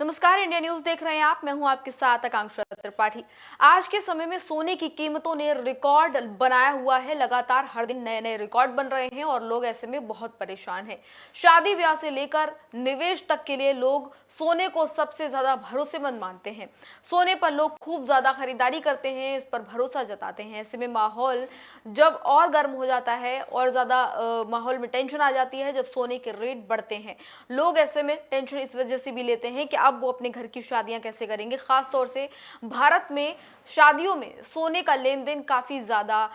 नमस्कार, India news देख रहे हैं आप। मैं हूं आपके साथ आकांक्षा त्रिपाठी। आज के समय में सोने की कीमतों ने रिकॉर्ड बनाया हुआ है। लगातार हर दिन नए नए रिकॉर्ड बन रहे हैं और लोग ऐसे में बहुत परेशान हैं। शादी ब्याह से लेकर निवेश तक के लिए लोग सोने को सबसे ज्यादा भरोसेमंद मानते हैं। सोने पर लोग खूब ज्यादा खरीदारी करते हैं, इस पर भरोसा जताते हैं। ऐसे में माहौल जब और गर्म हो जाता है और ज्यादा माहौल में टेंशन आ जाती है जब सोने के रेट बढ़ते हैं। लोग ऐसे में टेंशन इस वजह से भी लेते हैं कि अब वो अपने घर की शादियां कैसे करेंगे। खास तौर से भारत में शादियों में सोने का लेन देन काफी ज्यादा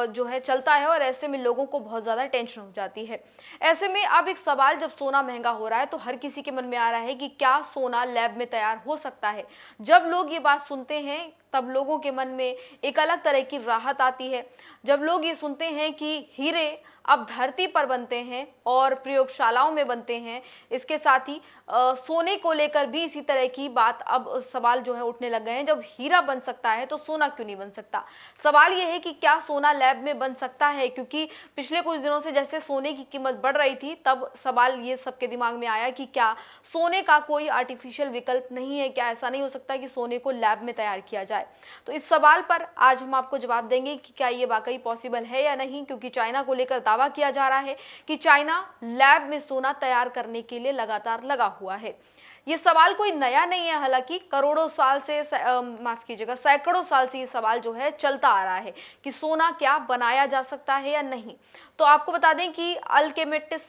जो है चलता है और ऐसे में लोगों को बहुत ज्यादा टेंशन हो जाती है। ऐसे में अब एक सवाल, जब सोना महंगा हो रहा है तो हर किसी के मन में आ रहा है कि क्या सोना लैब में तैयार हो सकता है। जब लोग ये बात सुनते हैं तब लोगों के मन में एक अलग तरह की राहत आती है। जब लोग ये सुनते हैं कि हीरे अब धरती पर बनते हैं और प्रयोगशालाओं में बनते हैं, इसके साथ ही सोने को लेकर भी इसी तरह की बात, अब सवाल जो है उठने लग गए हैं। जब हीरा बन सकता है तो सोना क्यों नहीं बन सकता। सवाल यह है कि क्या सोना लैब में बन सकता है, क्योंकि पिछले कुछ दिनों से जैसे सोने की कीमत बढ़ रही थी तब सवाल ये सबके दिमाग में आया कि क्या सोने का कोई आर्टिफिशियल विकल्प नहीं है, क्या ऐसा नहीं हो सकता कि सोने को लैब में तैयार किया जाए। तो इस सवाल पर आज हम आपको जवाब देंगे कि क्या ये वाकई पॉसिबल है या नहीं, क्योंकि चाइना को लेकर दावा किया जा रहा है कि चाइना लैब में सोना तैयार करने के लिए लगातार लगा हुआ है। ये सवाल कोई नया नहीं है, हालांकि करोड़ों साल से माफ कीजिएगा, सैकड़ों साल से ये सवाल जो है चलता आ रहा है कि सोना क्या बनाया जा सकता है या नहीं। तो आपको बता दें कि अल्केमेटिस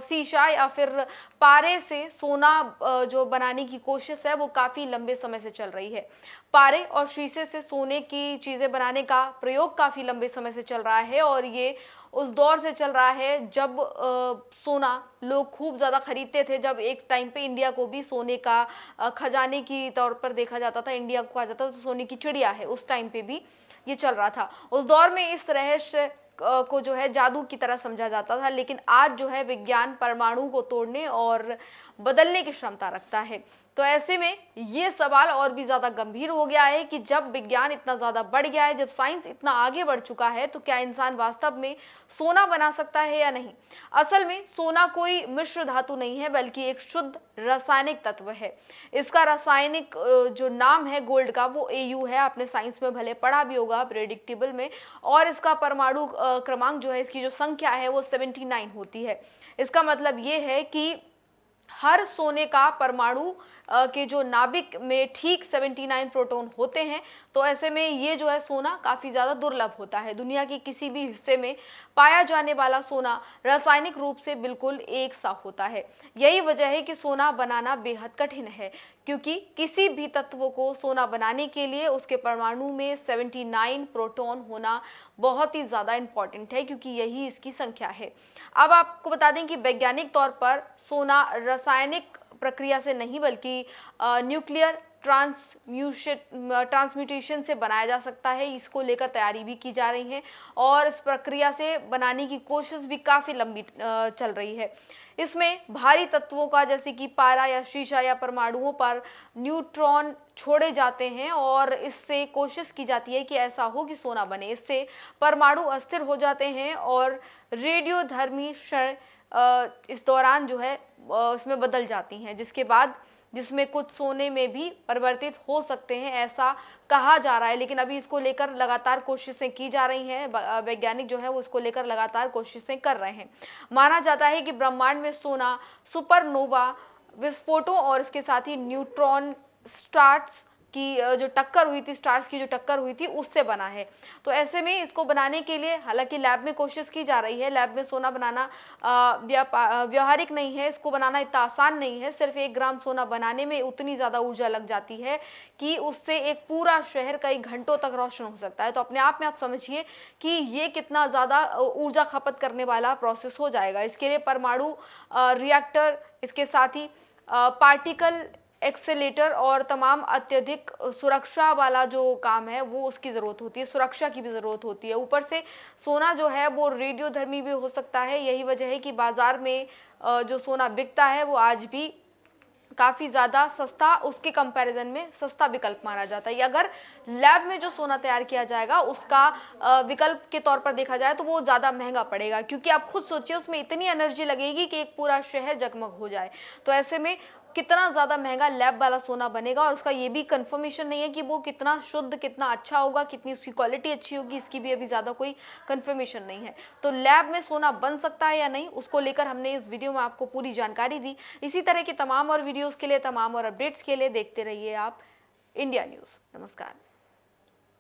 शीशा या फिर पारे से सोना जो बनाने की कोशिश है वो काफी लंबे समय से चल रही है। पारे और शीशे से सोने की चीजें बनाने का प्रयोग काफी लंबे समय से चल रहा है और ये उस दौर से चल रहा है जब सोना लोग खूब ज्यादा खरीदते थे। जब एक टाइम पे इंडिया को भी सोने का खजाने की तौर पर देखा जाता था, इंडिया को कहा जाता था तो सोने की चिड़िया है, उस टाइम पे भी ये चल रहा था। उस दौर में इस रहस्य को जो है जादू की तरह समझा जाता था, लेकिन आज जो है विज्ञान परमाणु को तोड़ने और बदलने की क्षमता रखता है। तो ऐसे में ये सवाल और भी ज्यादा गंभीर हो गया है कि जब विज्ञान इतना ज्यादा बढ़ गया है, जब साइंस इतना आगे बढ़ चुका है, तो क्या इंसान वास्तव में सोना बना सकता है या नहीं। असल में सोना कोई मिश्र धातु नहीं है, बल्कि एक शुद्ध रासायनिक तत्व है। इसका रासायनिक जो नाम है गोल्ड का वो Au है। आपने साइंस में भले पढ़ा भी होगा प्रेडिक्टेबल में। और इसका परमाणु क्रमांक जो है, इसकी जो संख्या है वो 79 होती है। इसका मतलब ये है कि हर सोने का परमाणु के जो नाभिक में ठीक 79 प्रोटॉन होते हैं। तो ऐसे में ये जो है सोना काफी ज्यादा दुर्लभ होता है। दुनिया के किसी भी हिस्से में पाया जाने वाला सोना रासायनिक रूप से बिल्कुल एक सा होता है। यही वजह है कि सोना बनाना बेहद कठिन है, क्योंकि किसी भी तत्व को सोना बनाने के लिए उसके परमाणु में 79 प्रोटॉन होना बहुत ही ज्यादा इंपॉर्टेंट है, क्योंकि यही इसकी संख्या है। अब आपको बता दें कि वैज्ञानिक तौर पर सोना रासायनिक प्रक्रिया से नहीं बल्कि न्यूक्लियर ट्रांसम्यूटेशन से बनाया जा सकता है। इसको लेकर तैयारी भी की जा रही है और इस प्रक्रिया से बनाने की कोशिश भी काफी लंबी चल रही है। इसमें भारी तत्वों का, जैसे कि पारा या शीशा या परमाणुओं पर न्यूट्रॉन छोड़े जाते हैं और इससे कोशिश की जाती है कि ऐसा हो कि सोना बने। इससे परमाणु अस्थिर हो जाते हैं और रेडियोधर्मी क्षण इस दौरान जो है इसमें बदल जाती हैं, जिसमें कुछ सोने में भी परिवर्तित हो सकते हैं, ऐसा कहा जा रहा है। लेकिन अभी इसको लेकर लगातार कोशिशें की जा रही हैं। वैज्ञानिक जो है वो इसको लेकर लगातार कोशिशें कर रहे हैं। माना जाता है कि ब्रह्मांड में सोना सुपरनोवा विस्फोटों और इसके साथ ही न्यूट्रॉन स्टार्स की जो टक्कर हुई थी, स्टार्स की जो टक्कर हुई थी, उससे बना है। तो ऐसे में इसको बनाने के लिए हालांकि लैब में कोशिश की जा रही है। लैब में सोना बनाना व्यावहारिक नहीं है, इसको बनाना इतना आसान नहीं है। सिर्फ 1 ग्राम सोना बनाने में उतनी ज़्यादा ऊर्जा लग जाती है कि उससे एक पूरा शहर कई घंटों तक रोशन हो सकता है। तो अपने आप में आप समझिए कि ये कितना ज़्यादा ऊर्जा खपत करने वाला प्रोसेस हो जाएगा। इसके लिए परमाणु रिएक्टर, इसके साथ ही पार्टिकल एक्सेलेटर और तमाम अत्यधिक सुरक्षा वाला जो काम है वो उसकी ज़रूरत होती है, सुरक्षा की भी ज़रूरत होती है। ऊपर से सोना जो है वो रेडियोधर्मी भी हो सकता है। यही वजह है कि बाज़ार में जो सोना बिकता है वो आज भी काफ़ी ज़्यादा सस्ता, उसके कंपैरिजन में सस्ता विकल्प माना जाता है। अगर लैब में जो सोना तैयार किया जाएगा उसका विकल्प के तौर पर देखा जाए तो वो ज़्यादा महंगा पड़ेगा, क्योंकि आप खुद सोचिए उसमें इतनी एनर्जी लगेगी कि एक पूरा शहर जगमग हो जाए। तो ऐसे में कितना ज़्यादा महंगा लैब वाला सोना बनेगा और उसका ये भी कंफर्मेशन नहीं है कि वो कितना शुद्ध, कितना अच्छा होगा, कितनी उसकी क्वालिटी अच्छी होगी, इसकी भी अभी ज़्यादा कोई कंफर्मेशन नहीं है। तो लैब में सोना बन सकता है या नहीं, उसको लेकर हमने इस वीडियो में आपको पूरी जानकारी दी। इसी तरह की तमाम और वीडियोज़ के लिए, तमाम और अपडेट्स के लिए देखते रहिए आप इंडिया न्यूज़। नमस्कार।